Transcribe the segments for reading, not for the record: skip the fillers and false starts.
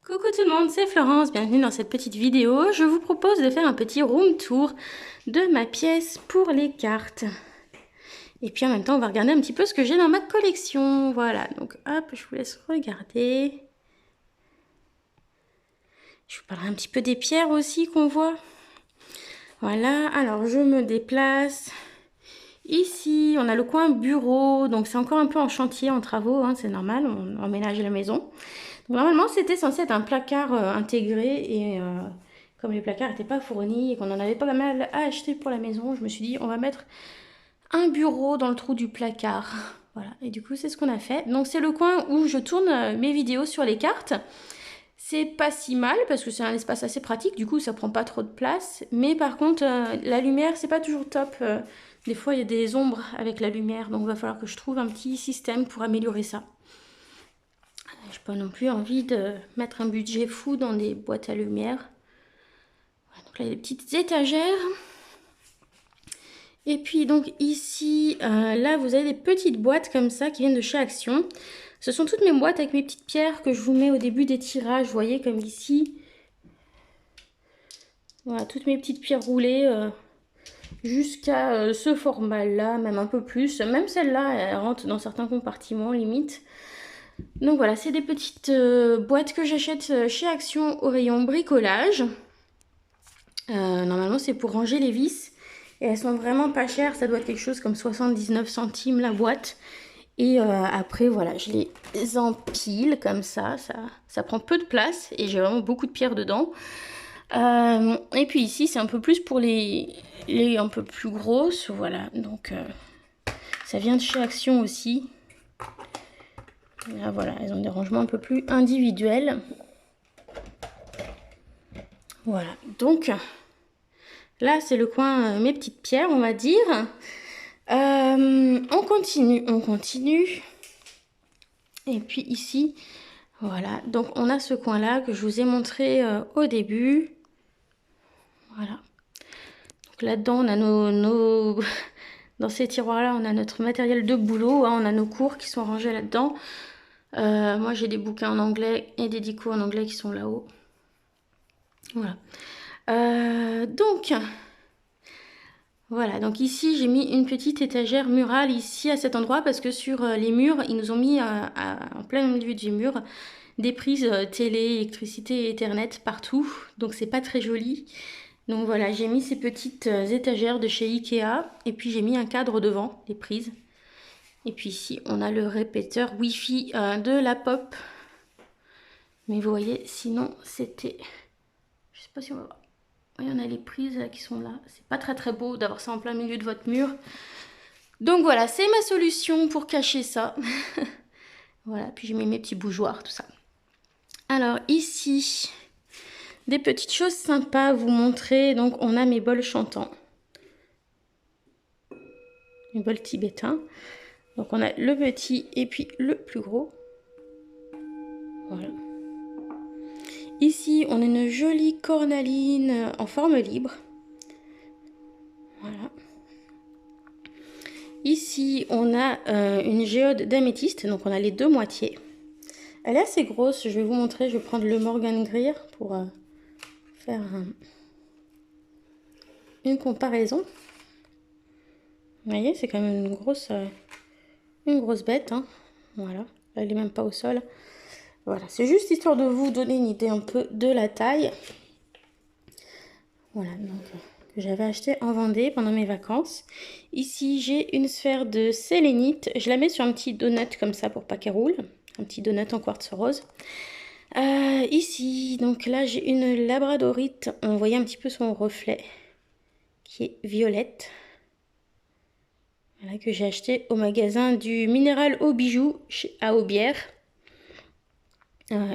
Coucou tout le monde, c'est Florence, bienvenue dans cette petite vidéo. Je vous propose de faire un petit room tour de ma pièce pour les cartes. Et puis en même temps, on va regarder un petit peu ce que j'ai dans ma collection. Voilà, donc hop, je vous laisse regarder. Je vous parlerai un petit peu des pierres aussi qu'on voit. Voilà, alors je me déplace. Ici, on a le coin bureau, donc c'est encore un peu en chantier, en travaux, hein, c'est normal, on emménage la maison. Donc, normalement, c'était censé être un placard intégré et comme les placards n'étaient pas fournis et qu'on en avait pas mal à acheter pour la maison, je me suis dit on va mettre un bureau dans le trou du placard. Voilà, et du coup c'est ce qu'on a fait. Donc c'est le coin où je tourne mes vidéos sur les cartes. C'est pas si mal parce que c'est un espace assez pratique, du coup ça prend pas trop de place. Mais par contre, la lumière c'est pas toujours top. Des fois il y a des ombres avec la lumière, donc il va falloir que je trouve un petit système pour améliorer ça. Je n'ai pas non plus envie de mettre un budget fou dans des boîtes à lumière. Voilà, donc là il y a des petites étagères. Et puis donc ici, là vous avez des petites boîtes comme ça qui viennent de chez Action. Ce sont toutes mes boîtes avec mes petites pierres que je vous mets au début des tirages, vous voyez comme ici. Voilà, toutes mes petites pierres roulées jusqu'à ce format-là, même un peu plus. Même celle-là, elle rentre dans certains compartiments limite. Donc voilà, c'est des petites boîtes que j'achète chez Action au rayon bricolage. Normalement, c'est pour ranger les vis. Et elles sont vraiment pas chères. Ça doit être quelque chose comme 79 centimes la boîte. Et après, voilà, je les empile comme ça prend peu de place. Et j'ai vraiment beaucoup de pierres dedans. Et puis ici, c'est un peu plus pour les un peu plus grosses. Voilà, donc ça vient de chez Action aussi. Là, voilà, elles ont des rangements un peu plus individuels. Voilà, donc là, c'est le coin mes petites pierres, on va dire. On continue. Et puis ici, voilà. Donc on a ce coin-là que je vous ai montré au début. Voilà. Donc là-dedans, on a nos... Dans ces tiroirs-là, on a notre matériel de boulot. Hein, on a nos cours qui sont rangés là-dedans. Moi, j'ai des bouquins en anglais et des dicos en anglais qui sont là-haut. Voilà. Donc... Voilà, donc ici j'ai mis une petite étagère murale ici à cet endroit parce que sur les murs, ils nous ont mis en plein milieu du mur des prises télé, électricité et Ethernet partout. Donc c'est pas très joli. Donc voilà, j'ai mis ces petites étagères de chez Ikea et puis j'ai mis un cadre devant, les prises. Et puis ici on a le répéteur Wi-Fi de la Pop. Mais vous voyez, sinon c'était... Je sais pas si on va voir. Il y en a les prises là, qui sont là. C'est pas très très beau d'avoir ça en plein milieu de votre mur. Donc voilà, c'est ma solution pour cacher ça. Voilà, puis j'ai mis mes petits bougeoirs, tout ça. Alors ici, des petites choses sympas à vous montrer. Donc on a mes bols chantants. Mes bols tibétains. Donc on a le petit et puis le plus gros. Voilà. Ici, on a une jolie cornaline en forme libre. Voilà. Ici, on a une géode d'améthyste, donc on a les deux moitiés. Elle est assez grosse, je vais vous montrer, je vais prendre le Morgan Greer pour faire une comparaison. Vous voyez, c'est quand même une grosse bête, hein. Voilà, elle n'est même pas au sol. Voilà, c'est juste histoire de vous donner une idée un peu de la taille. Voilà, donc que j'avais acheté en Vendée pendant mes vacances. Ici, j'ai une sphère de sélénite. Je la mets sur un petit donut comme ça pour pas qu'elle roule. Un petit donut en quartz rose. Ici, donc là, j'ai une labradorite. On voyait un petit peu son reflet qui est violette. Voilà, que j'ai acheté au magasin du Minéral aux bijoux à Aubière.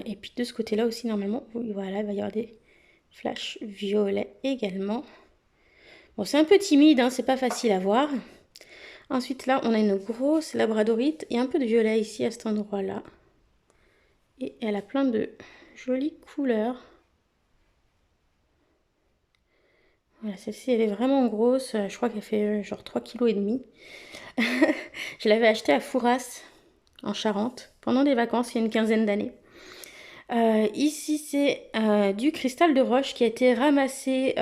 Et puis de ce côté-là aussi, normalement, voilà, il va y avoir des flashs violets également. Bon, c'est un peu timide, hein, c'est pas facile à voir. Ensuite, là, on a une grosse labradorite et un peu de violet ici à cet endroit-là. Et elle a plein de jolies couleurs. Voilà, celle-ci, elle est vraiment grosse. Je crois qu'elle fait genre 3,5 kg. Je l'avais achetée à Fouras, en Charente, pendant des vacances, il y a une quinzaine d'années. Ici, c'est du cristal de roche qui a été ramassé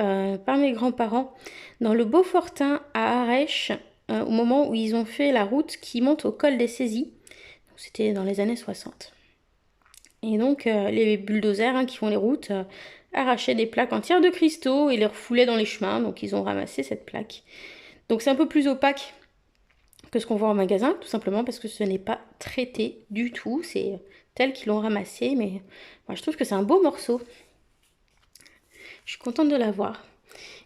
par mes grands-parents dans le Beaufortin à Arèche au moment où ils ont fait la route qui monte au col des Saisies. C'était dans les années 60. Et donc, les bulldozers qui font les routes arrachaient des plaques entières de cristaux et les refoulaient dans les chemins. Donc, ils ont ramassé cette plaque. Donc, c'est un peu plus opaque que ce qu'on voit en magasin, tout simplement parce que ce n'est pas traité du tout. C'est tel qu'ils l'ont ramassé, mais moi, je trouve que c'est un beau morceau. Je suis contente de l'avoir.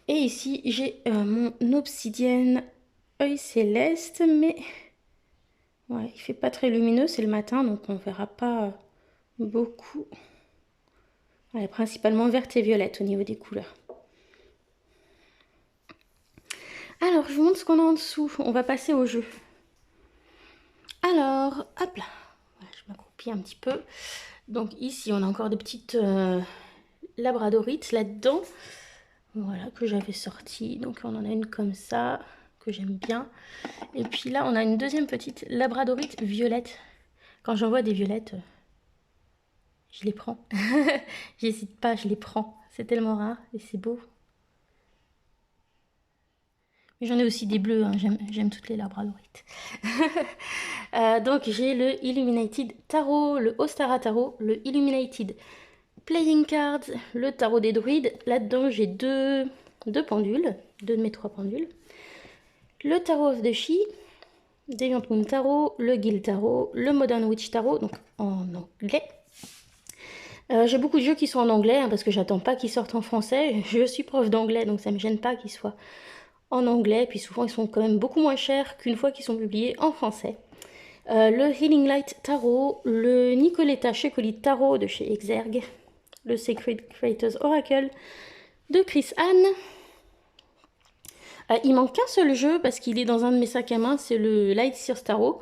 Et ici, j'ai mon obsidienne œil céleste, mais ouais, il fait pas très lumineux, c'est le matin, donc on verra pas beaucoup. Elle est principalement verte et violette au niveau des couleurs. Alors, je vous montre ce qu'on a en dessous. On va passer au jeu. Alors, hop là. Voilà, je m'accroupis un petit peu. Donc ici, on a encore des petites labradorites là-dedans. Voilà, que j'avais sorti. Donc on en a une comme ça, que j'aime bien. Et puis là, on a une deuxième petite labradorite violette. Quand j'en vois des violettes, je les prends. J'hésite pas, je les prends. C'est tellement rare et c'est beau. Mais j'en ai aussi des bleus, hein. J'aime toutes les labradorites. Donc j'ai le Illuminated Tarot, le Ostara Tarot, le Illuminated Playing Cards, le Tarot des druides. Là-dedans, j'ai deux pendules, deux de mes 3 pendules. Le Tarot of the She, Deviant Moon Tarot, le Guild Tarot, le Modern Witch Tarot, donc en anglais. J'ai beaucoup de jeux qui sont en anglais, parce que j'attends pas qu'ils sortent en français. Je suis prof d'anglais, donc ça me gêne pas qu'ils soient en anglais. Puis souvent, ils sont quand même beaucoup moins chers qu'une fois qu'ils sont publiés en français. Le Healing Light Tarot, le Nicoletta Shekolite Tarot de chez Exergue, le Sacred Creators Oracle de Chris Anne. Il manque qu'un seul jeu parce qu'il est dans un de mes sacs à main, c'est le Light Sears Tarot.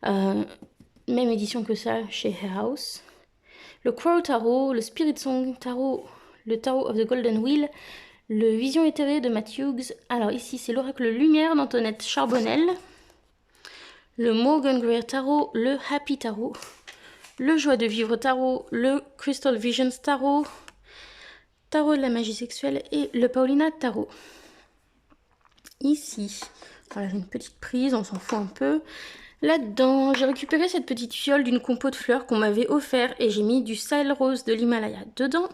Même édition que ça chez Hay House. Le Crow Tarot, le Spirit Song Tarot, le Tarot of the Golden Wheel, le Vision éthérée de Matt Hughes. Alors ici, c'est l'Oracle Lumière d'Antoinette Charbonnel. Le Morgan Greer Tarot, le Happy Tarot, le Joie de Vivre Tarot, le Crystal Visions Tarot, Tarot de la magie sexuelle et le Paulina Tarot. Ici, voilà, j'ai une petite prise, on s'en fout un peu. Là-dedans, j'ai récupéré cette petite fiole d'une compo de fleurs qu'on m'avait offert et j'ai mis du sel rose de l'Himalaya dedans.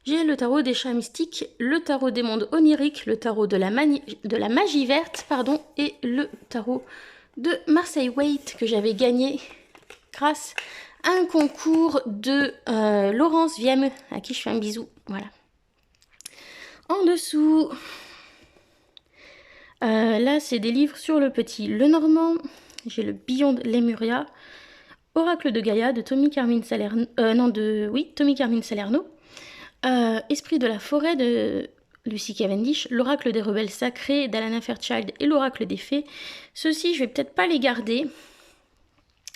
J'ai le tarot des chats mystiques, le tarot des mondes oniriques, le tarot de la magie verte, pardon, et le tarot de Marseille Waite que j'avais gagné grâce à un concours de Laurence Viemme, à qui je fais un bisou. Voilà. En dessous, là, c'est des livres sur le petit Lenormand. J'ai le Beyond Lemuria, Oracle de Gaïa de Tommy Carmine Salerno. Tommy Carmine Salerno. Esprit de la forêt de Lucy Cavendish, l'Oracle des rebelles sacrés d'Alana Fairchild et l'Oracle des fées. Ceux-ci, je vais peut-être pas les garder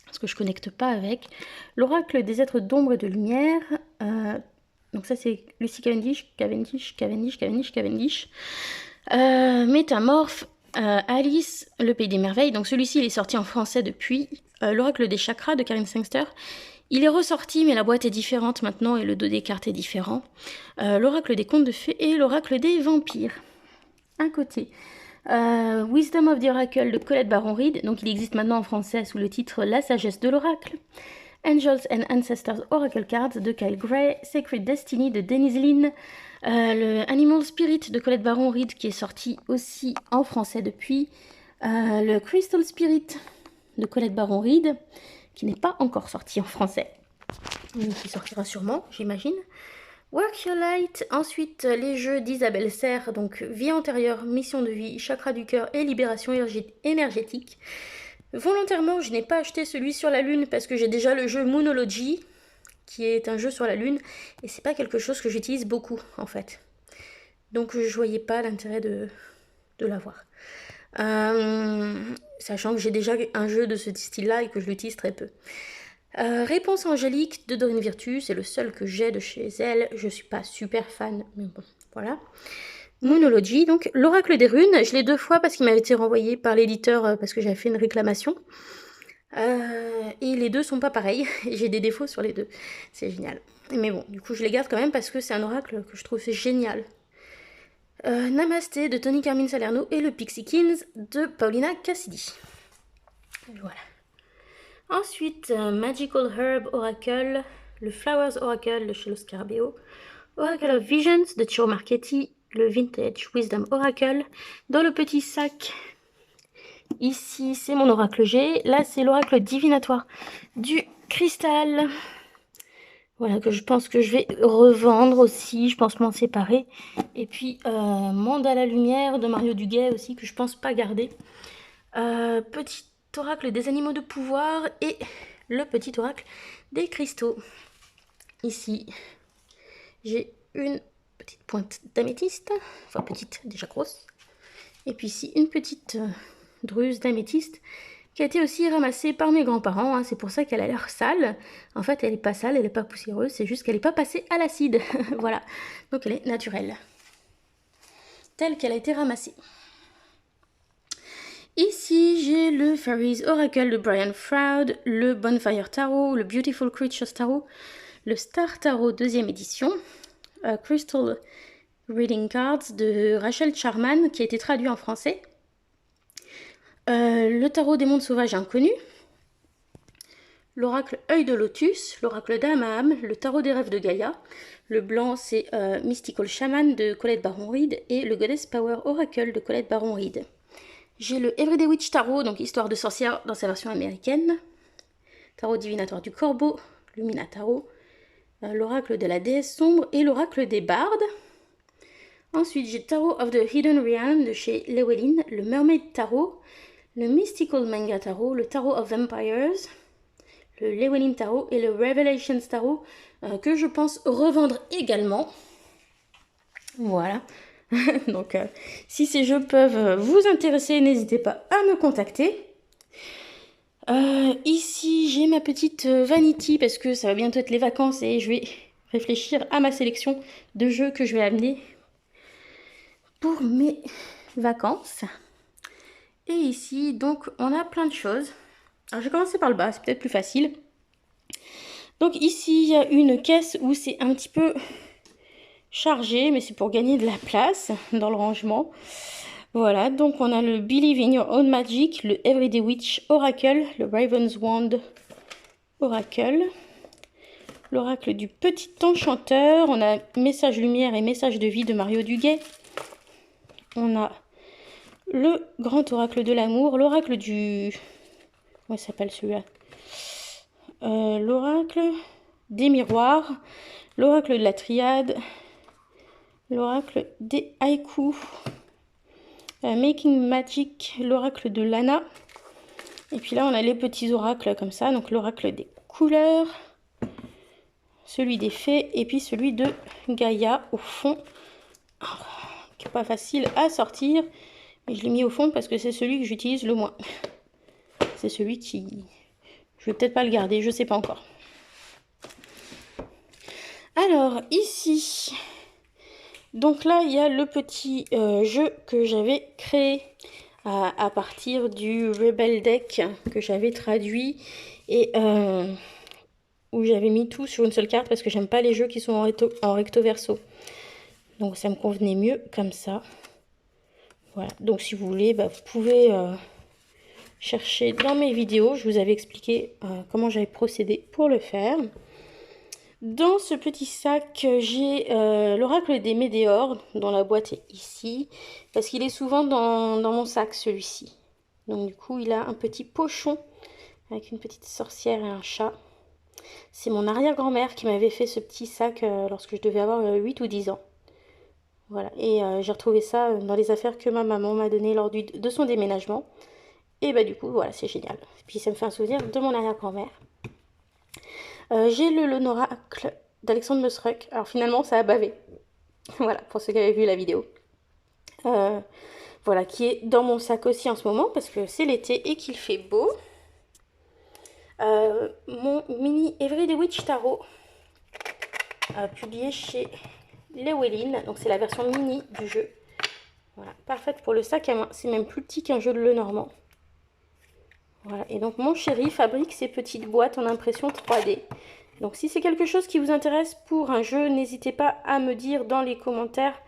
parce que je connecte pas avec. L'Oracle des êtres d'ombre et de lumière. Donc ça, c'est Lucy Cavendish. Métamorphe, Alice, le pays des merveilles. Donc celui-ci, il est sorti en français depuis. L'Oracle des chakras de Karine Sangster. Il est ressorti, mais la boîte est différente maintenant et le dos des cartes est différent. L'Oracle des contes de fées et l'Oracle des vampires. Un côté. Wisdom of the Oracle de Colette Baron-Reid. Donc il existe maintenant en français sous le titre La sagesse de l'Oracle. Angels and Ancestors Oracle Cards de Kyle Gray. Sacred Destiny de Denise Lynn. Le Animal Spirit de Colette Baron-Reid qui est sorti aussi en français depuis. Le Crystal Spirit de Colette Baron-Reid qui n'est pas encore sorti en français, mais qui sortira sûrement, j'imagine. Work Your Light, ensuite les jeux d'Isabelle Serre, donc vie antérieure, mission de vie, chakra du cœur et libération énergétique. Volontairement, je n'ai pas acheté celui sur la lune parce que j'ai déjà le jeu Moonology, qui est un jeu sur la lune, et c'est pas quelque chose que j'utilise beaucoup en fait. Donc je voyais pas l'intérêt de l'avoir. Sachant que j'ai déjà un jeu de ce style-là et que je l'utilise très peu. Réponse angélique de Dorine Virtue, c'est le seul que j'ai de chez elle. Je suis pas super fan, mais bon, voilà. Moonology, donc l'oracle des runes, je l'ai 2 fois parce qu'il m'avait été renvoyé par l'éditeur parce que j'avais fait une réclamation. Et les deux sont pas pareils. J'ai des défauts sur les deux. C'est génial. Mais bon, du coup, je les garde quand même parce que c'est un oracle que je trouve génial. Namasté de Tony Carmine Salerno et le Pixie Kings de Paulina Cassidy. Voilà. Ensuite, Magical Herb Oracle, le Flowers Oracle de chez Lo Scarabeo, Oracle of Visions de Ciro Marchetti, le Vintage Wisdom Oracle. Dans le petit sac, ici c'est mon oracle G, là c'est l'oracle divinatoire du cristal. Voilà, que je pense que je vais revendre aussi, je pense m'en séparer. Et puis, Monde à la lumière de Mario Duguay aussi, que je pense pas garder. Petit oracle des animaux de pouvoir et le petit oracle des cristaux. Ici, j'ai une petite pointe d'améthyste, enfin petite, déjà grosse. Et puis ici, une petite druse d'améthyste qui a été aussi ramassée par mes grands-parents. Hein. C'est pour ça qu'elle a l'air sale. En fait, elle n'est pas sale, elle n'est pas poussiéreuse, c'est juste qu'elle n'est pas passée à l'acide. Voilà, donc elle est naturelle, telle qu'elle a été ramassée. Ici, j'ai le Fairies Oracle de Brian Froud, le Bonfire Tarot, le Beautiful Creatures Tarot, le Star Tarot 2e édition, Crystal Reading Cards de Rachel Charman, qui a été traduit en français, le Tarot des mondes sauvages inconnus, l'oracle Œil de Lotus, l'oracle d'Amaham, le Tarot des rêves de Gaïa, le blanc c'est Mystical Shaman de Colette Baron-Reid et le Goddess Power Oracle de Colette Baron-Reid. J'ai le Everyday Witch Tarot, donc Histoire de sorcière dans sa version américaine. Tarot divinatoire du corbeau, Lumina Tarot. L'oracle de la déesse sombre et l'oracle des bardes. Ensuite, j'ai Tarot of the Hidden Realm de chez Llewellyn, le Mermaid Tarot, le Mystical Manga Tarot, le Tarot of Vampires, le Llewellyn Tarot et le Revelations Tarot que je pense revendre également. Voilà. Donc, si ces jeux peuvent vous intéresser, n'hésitez pas à me contacter. Ici, j'ai ma petite vanity parce que ça va bientôt être les vacances et je vais réfléchir à ma sélection de jeux que je vais amener pour mes vacances. Et ici, donc, on a plein de choses. Alors, je vais commencer par le bas, c'est peut-être plus facile. Donc, ici, il y a une caisse où c'est un petit peu chargé, mais c'est pour gagner de la place dans le rangement. Voilà, donc on a le Believe in Your Own Magic, le Everyday Witch Oracle, le Raven's Wand Oracle, l'oracle du Petit Enchanteur, on a Message Lumière et Message de Vie de Mario Duguay, on a le Grand Oracle de l'Amour, l'oracle du... Comment il s'appelle celui-là, l'oracle des miroirs, l'oracle de la triade, l'oracle des haïkus, Making Magic, l'oracle de Lana. Et puis là, on a les petits oracles comme ça. Donc l'oracle des couleurs, celui des fées et puis celui de Gaïa au fond. Qui n'est pas facile à sortir. Mais je l'ai mis au fond parce que c'est celui que j'utilise le moins. C'est celui qui... Je vais peut-être pas le garder, je sais pas encore. Alors, ici... Donc là, il y a le petit jeu que j'avais créé à partir du Rebel Deck que j'avais traduit et où j'avais mis tout sur une seule carte parce que j'aime pas les jeux qui sont en recto verso. Donc ça me convenait mieux comme ça. Voilà, donc si vous voulez, vous pouvez chercher dans mes vidéos. Je vous avais expliqué comment j'avais procédé pour le faire. Dans ce petit sac, j'ai l'oracle des météores, dont la boîte est ici, parce qu'il est souvent dans mon sac, celui-ci. Donc du coup, il a un petit pochon avec une petite sorcière et un chat. C'est mon arrière-grand-mère qui m'avait fait ce petit sac lorsque je devais avoir 8 ou 10 ans. Voilà, et j'ai retrouvé ça dans les affaires que ma maman m'a données lors de son déménagement. Et du coup, voilà, c'est génial. Et puis ça me fait un souvenir de mon arrière-grand-mère. J'ai l'oracle d'Alexandre Mosruck. Alors finalement, ça a bavé. Voilà, pour ceux qui avaient vu la vidéo. Voilà, qui est dans mon sac aussi en ce moment, parce que c'est l'été et qu'il fait beau. Mon mini Everyday Witch Tarot, publié chez Llewellyn. Donc c'est la version mini du jeu. Voilà, parfaite pour le sac à main. C'est même plus petit qu'un jeu de Lenormand. Voilà, et donc mon chéri fabrique ces petites boîtes en impression 3D. Donc si c'est quelque chose qui vous intéresse pour un jeu, n'hésitez pas à me dire dans les commentaires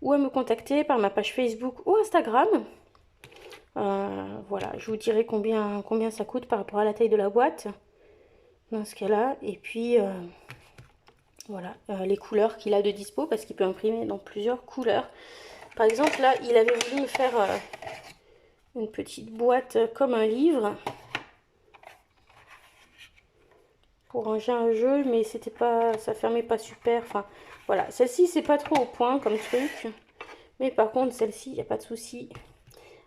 ou à me contacter par ma page Facebook ou Instagram. Voilà, je vous dirai combien ça coûte par rapport à la taille de la boîte dans ce cas-là. Et puis voilà, les couleurs qu'il a de dispo parce qu'il peut imprimer dans plusieurs couleurs. Par exemple, là, il avait voulu me faire une petite boîte comme un livre pour ranger un jeu, mais c'était pas, ça fermait pas super. Enfin, voilà, celle-ci c'est pas trop au point comme truc, mais par contre celle-ci, il n'y a pas de souci.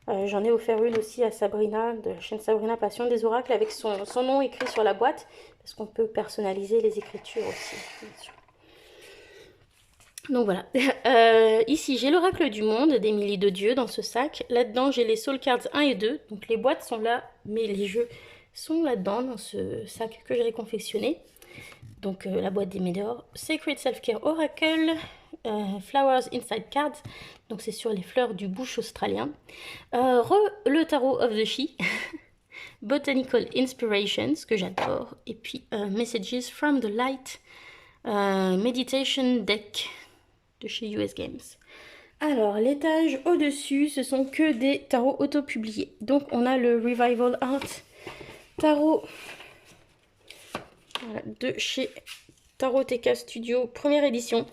J'en ai offert une aussi à Sabrina, de la chaîne Sabrina Passion des Oracles, avec son nom écrit sur la boîte, parce qu'on peut personnaliser les écritures aussi, bien sûr. Donc voilà, ici j'ai l'oracle du monde d'Émilie de Dieu dans ce sac. Là-dedans j'ai les Soul Cards 1 et 2, donc les boîtes sont là, mais les jeux sont là-dedans, dans ce sac que j'ai confectionné. Donc la boîte des Médor, Sacred Self-Care Oracle, Flowers Inside Cards, donc c'est sur les fleurs du bush australien. Le Tarot of the She, Botanical Inspirations, que j'adore, et puis Messages from the Light, Meditation Deck de chez US Games. Alors, l'étage au-dessus, ce sont que des tarots auto-publiés. Donc on a le Revival Art Tarot, voilà, de chez Taroteka Studio, première édition.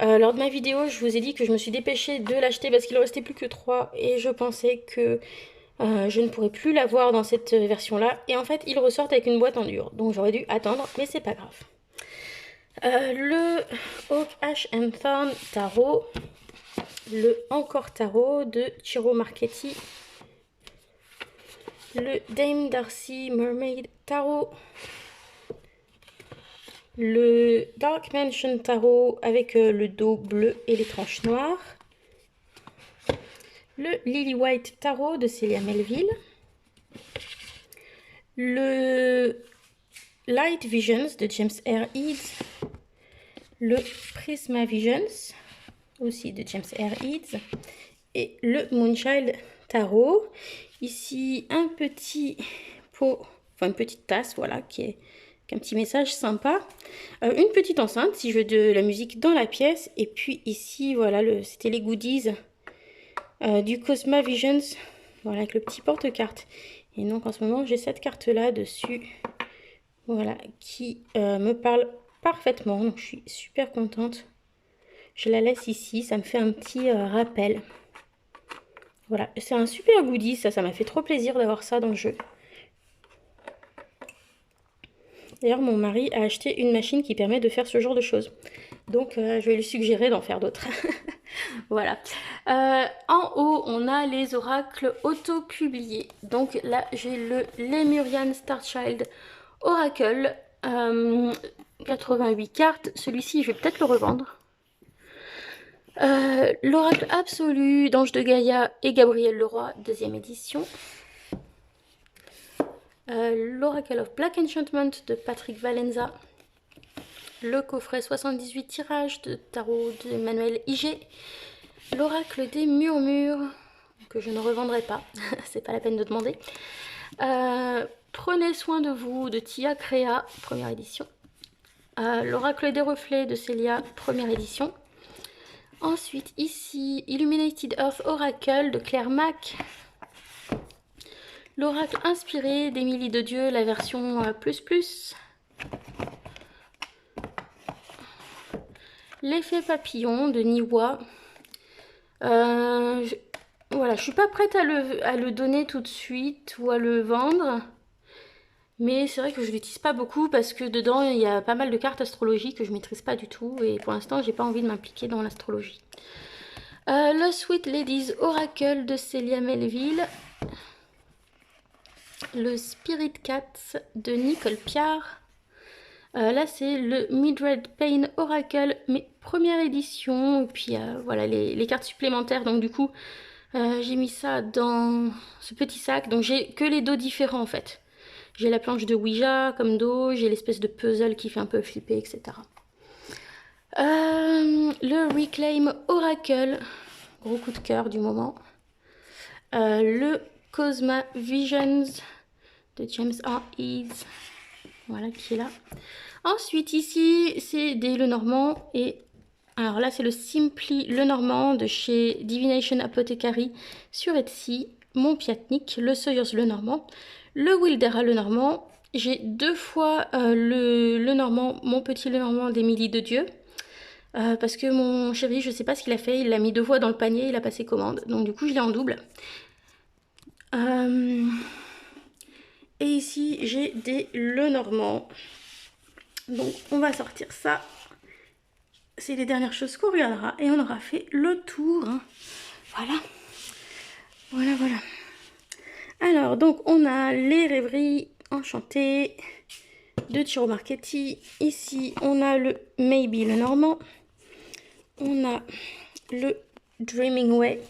Lors de ma vidéo, je vous ai dit que je me suis dépêchée de l'acheter parce qu'il ne restait plus que 3 et je pensais que je ne pourrais plus l'avoir dans cette version-là. Et en fait, ils ressortent avec une boîte en dur. Donc j'aurais dû attendre, mais c'est pas grave. Le Oak Ash and Thorn Tarot. Le Encore Tarot de Ciro Marchetti. Le Dame Darcy Mermaid Tarot. Le Dark Mansion Tarot avec le dos bleu et les tranches noires. Le Lily White Tarot de Célia Melville. Le Light Visions de James R. Eads. Le Prisma Visions aussi de James R. Eads. Et le Moonchild Tarot. Ici un petit pot, enfin une petite tasse, voilà, qui est un petit message sympa. Une petite enceinte si je veux de la musique dans la pièce. Et puis ici, voilà, c'était les goodies du Cosma Visions. Voilà, avec le petit porte-carte. Et donc en ce moment, j'ai cette carte-là dessus. Voilà, qui me parle parfaitement. Donc je suis super contente. Je la laisse ici, ça me fait un petit rappel. Voilà, c'est un super goodie, ça m'a fait trop plaisir d'avoir ça dans le jeu. D'ailleurs, mon mari a acheté une machine qui permet de faire ce genre de choses. Donc, je vais lui suggérer d'en faire d'autres. Voilà. En haut, on a les oracles auto-publiés. Donc là, j'ai le Lemurian Starchild Oracle. 88 cartes. Celui-ci, je vais peut-être le revendre. L'oracle absolu d'Ange de Gaïa et Gabriel Leroy, deuxième édition. L'Oracle of Black Enchantment de Patrick Valenza. Le coffret 78 tirages de tarot de Manuel IG. L'Oracle des Murmures, que je ne revendrai pas, c'est pas la peine de demander. Prenez soin de vous de Tia Créa, première édition. L'Oracle des Reflets de Célia, première édition. Ensuite, ici, Illuminated Earth Oracle de Claire Mac. L'oracle inspiré d'Émilie de Dieu, la version plus. L'effet papillon de Niwa. Voilà, je suis pas prête à le donner tout de suite ou à le vendre. Mais c'est vrai que je l'utilise pas beaucoup parce que dedans, il y a pas mal de cartes astrologie que je maîtrise pas du tout. Et pour l'instant, j'ai pas envie de m'impliquer dans l'astrologie. Le Sweet Ladies Oracle de Célia Melville. Le Spirit Cats de Nicole Piard. Là, c'est le Mildred Payne Oracle, mais première édition. Et puis, voilà, les cartes supplémentaires. Donc, du coup, j'ai mis ça dans ce petit sac. Donc, j'ai que les dos différents, en fait. J'ai la planche de Ouija comme dos. J'ai l'espèce de puzzle qui fait un peu flipper, etc. Le Reclaim Oracle. Gros coup de cœur du moment. Le Cosma Visions de James R. Eads. Voilà, qui est là. Ensuite, ici, c'est des Lenormand. Et alors là, c'est le Simply Lenormand de chez Divination Apothecary sur Etsy. Mon Piatnik, le Sawyers Lenormand, le Wildera Lenormand. J'ai 2 fois le Lenormand, mon petit Lenormand d'Émilie de Dieu. Parce que mon chéri, je sais pas ce qu'il a fait, il l'a mis 2 fois dans le panier, il a passé commande. Donc du coup, je l'ai en double. Et ici, j'ai des Lenormand. Donc on va sortir ça. C'est les dernières choses qu'on regardera. Et on aura fait le tour. Hein. Voilà. Voilà, voilà. Alors, donc on a les rêveries enchantées de Ciro Marchetti. Ici, on a le Maybe Lenormand. On a le Dreaming Way.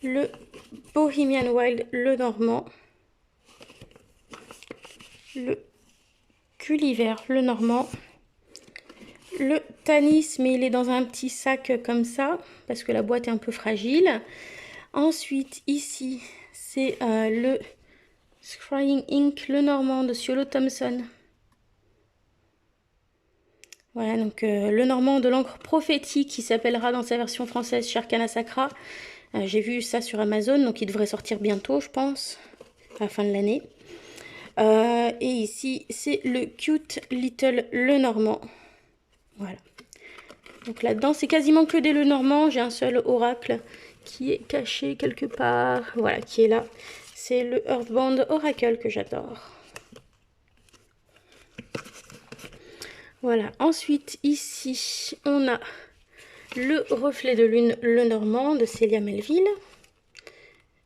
Le Bohemian Wild Lenormand. Le Gulliver Lenormand. Le Tanis, mais il est dans un petit sac comme ça, parce que la boîte est un peu fragile. Ensuite, ici, c'est le Scrying Ink Lenormand de Ciolo Thompson. Voilà, donc Lenormand de l'encre prophétique qui s'appellera dans sa version française Sharkana Sacra. J'ai vu ça sur Amazon, donc il devrait sortir bientôt, je pense, à la fin de l'année. Et ici, c'est le Cute Little Lenormand. Voilà. Donc là-dedans, c'est quasiment que des Lenormand. J'ai un seul oracle qui est caché quelque part. Voilà, qui est là. C'est le Earthbound Oracle que j'adore. Voilà. Ensuite, ici, on a le Reflet de Lune Lenormand de Célia Melville.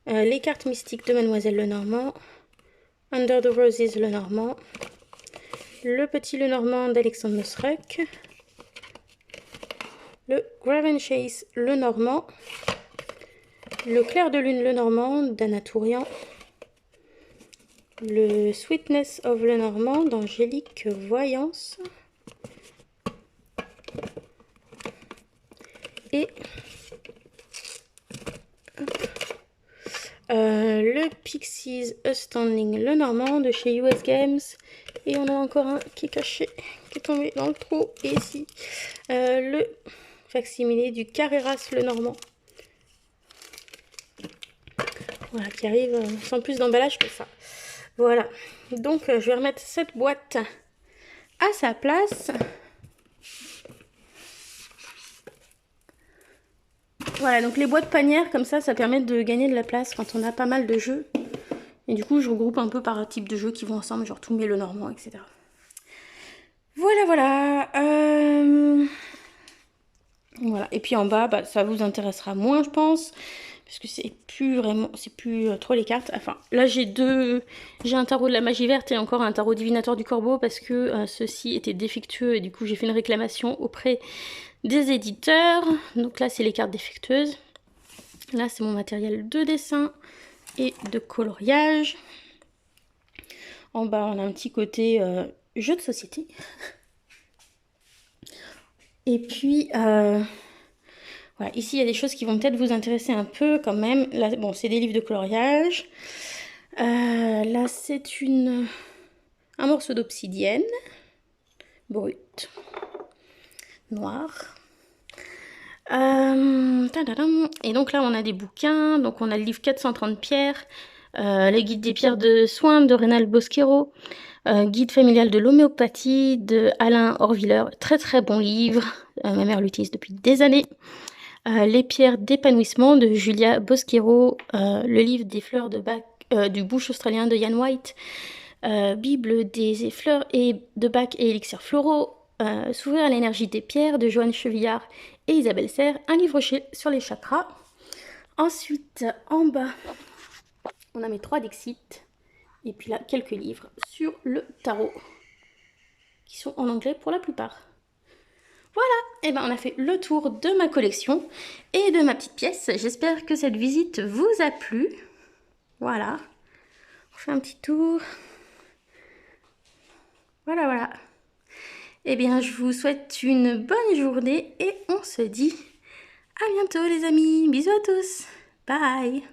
Les cartes mystiques de Mademoiselle Lenormand. Under the Roses Lenormand. Le Petit Lenormand d'Alexandre Mosruck. Le Graven Chase Lenormand. Le Clair de Lune Lenormand d'Anna Tourian. Le Sweetness of Lenormand d'Angélique Voyance. Et le Pixies Outstanding Lenormand de chez US Games. Et on a encore un qui est caché, qui est tombé dans le trou. Et ici, le facsimilé du Carreras Lenormand. Voilà, qui arrive sans plus d'emballage que ça. Voilà, donc je vais remettre cette boîte à sa place. Voilà, donc les boîtes panières, comme ça permet de gagner de la place quand on a pas mal de jeux. Et du coup, je regroupe un peu par type de jeux qui vont ensemble, genre tout le Normand, etc. Voilà, voilà. Voilà. Et puis en bas, bah, ça vous intéressera moins, je pense. Parce que c'est plus vraiment, c'est plus trop les cartes. Enfin, là j'ai un tarot de la magie verte et encore un tarot divinatoire du corbeau parce que ceci était défectueux et du coup j'ai fait une réclamation auprès des éditeurs. Donc là c'est les cartes défectueuses. Là c'est mon matériel de dessin et de coloriage. En bas on a un petit côté jeu de société. Et puis voilà, ici il y a des choses qui vont peut-être vous intéresser un peu quand même. Là, bon, c'est des livres de coloriage. Là, c'est un morceau d'obsidienne brute, noire. Et donc là, on a des bouquins. Donc on a le livre 430 pierres, le guide des pierres de soins de Reynald Bosquero, guide familial de l'homéopathie de Alain Orviller. Très très bon livre. Ma mère l'utilise depuis des années. Les pierres d'épanouissement de Julia Bosquero, le livre des fleurs de Bach, du bush australien de Ian White, Bible des fleurs et de Bach et élixirs floraux, S'ouvrir à l'énergie des pierres de Joanne Chevillard et Isabelle Serre, un livre sur les chakras. Ensuite, en bas, on a mes 3 Dixit, et puis là, quelques livres sur le tarot, qui sont en anglais pour la plupart. Voilà, et ben on a fait le tour de ma collection et de ma petite pièce. J'espère que cette visite vous a plu. Voilà, on fait un petit tour. Voilà, voilà. Eh bien, je vous souhaite une bonne journée et on se dit à bientôt les amis. Bisous à tous. Bye.